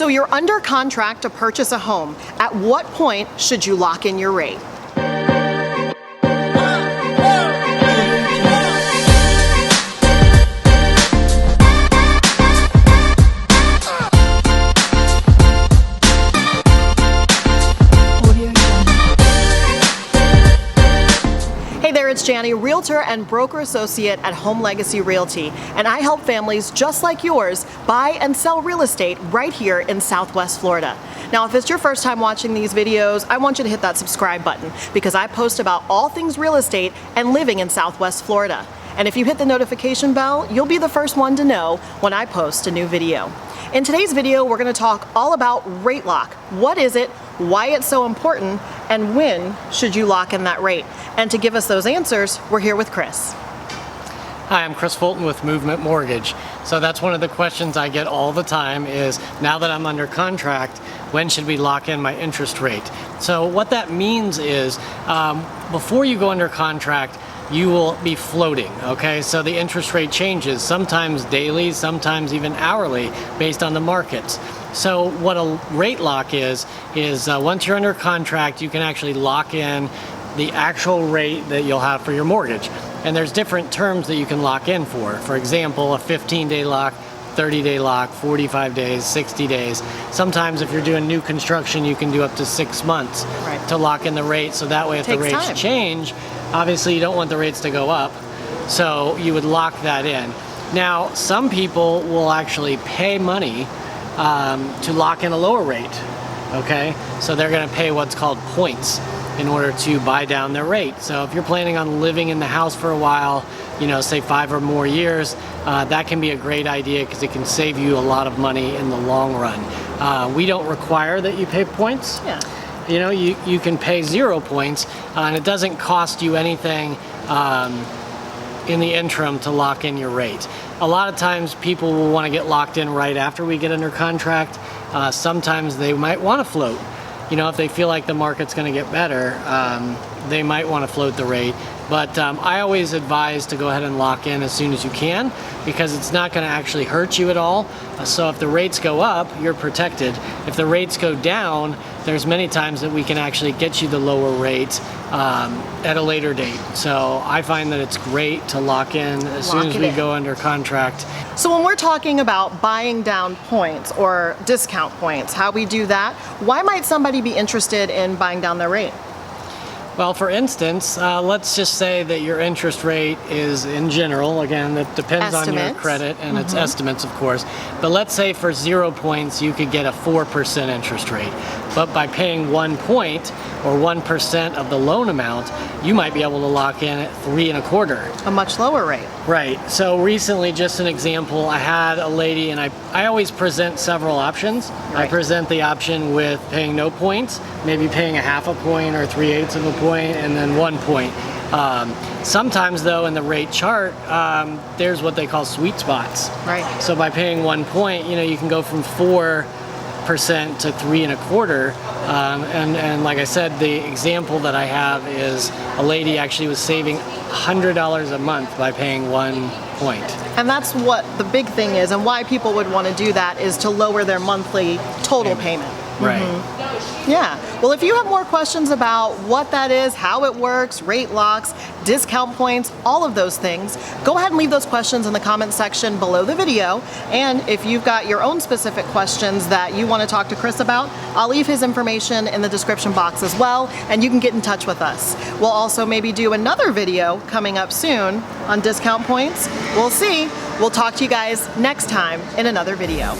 So you're under contract to purchase a home. At what point should you lock in your rate? Hey there, it's Janni, Realtor and Broker Associate at Home Legacy Realty, and I help families just like yours buy and sell real estate right here in Southwest Florida. Now, if it's your first time watching these videos, I want you to hit that subscribe button because I post about all things real estate and living in Southwest Florida. And if you hit the notification bell, you'll be the first one to know when I post a new video. In today's video, we're going to talk all about rate lock. What is it, why it's so important, and when should you lock in that rate? And to give us those answers, we're here with Chris. Hi, I'm Chris Fulton with Movement Mortgage. So that's one of the questions I get all the time is, now that I'm under contract, when should we lock in my interest rate? So what that means is, before you go under contract, you will be floating, okay? So the interest rate changes, sometimes daily, sometimes even hourly, based on the markets. So what a rate lock is once you're under contract, you can actually lock in the actual rate that you'll have for your mortgage. And there's different terms that you can lock in for. For example, a 15-day lock, 30-day lock, 45 days, 60 days. Sometimes if you're doing new construction, you can do up to 6 months to lock in the rate. So that way if the rates change, obviously you don't want the rates to go up. So you would lock that in. Now, some people will actually pay money to lock in a lower rate, okay? So they're gonna pay what's called points in order to buy down their rate. So if you're planning on living in the house for a while, you know, say 5 or more years, that can be a great idea because it can save you a lot of money in the long run. We don't require that you pay points. Yeah. You know, you can pay 0 points and it doesn't cost you anything in the interim to lock in your rate. A lot of times people will want to get locked in right after we get under contract. Sometimes they might want to float. You know, if they feel like the market's going to get better, they might want to float the rate. But I always advise to go ahead and lock in as soon as you can because it's not going to actually hurt you at all. So if the rates go up, you're protected. If the rates go down, there's many times that we can actually get you the lower rate at a later date. So I find that it's great to lock in as soon as we go under contract. So when we're talking about buying down points or discount points, how we do that, why might somebody be interested in buying down their rate? Well, for instance, let's just say that your interest rate is, in general, again, that depends on your credit and it's estimates, of course, but let's say for 0 points you could get a 4% interest rate. But by paying 1 point or 1% of the loan amount, you might be able to lock in at 3 1/4. A much lower rate. Right. So recently, just an example, I had a lady, and I always present several options. I present the option with paying no points, maybe paying a 1/2 point or 3/8 of a point, and then 1 point. Sometimes though in the rate chart, there's what they call sweet spots. Right. So by paying 1 point, you know, you can go from 4% to 3 1/4. And like I said, the example that I have is a lady actually was saving $100 a month by paying 1 point. And that's what the big thing is, and why people would want to do that is to lower their monthly total payment. Right. Yeah. Well, if you have more questions about what that is, how it works, rate locks, discount points, all of those things, go ahead and leave those questions in the comment section below the video. And if you've got your own specific questions that you want to talk to Chris about, I'll leave his information in the description box as well, and you can get in touch with us. We'll also maybe do another video coming up soon on discount points. We'll see. We'll talk to you guys next time in another video.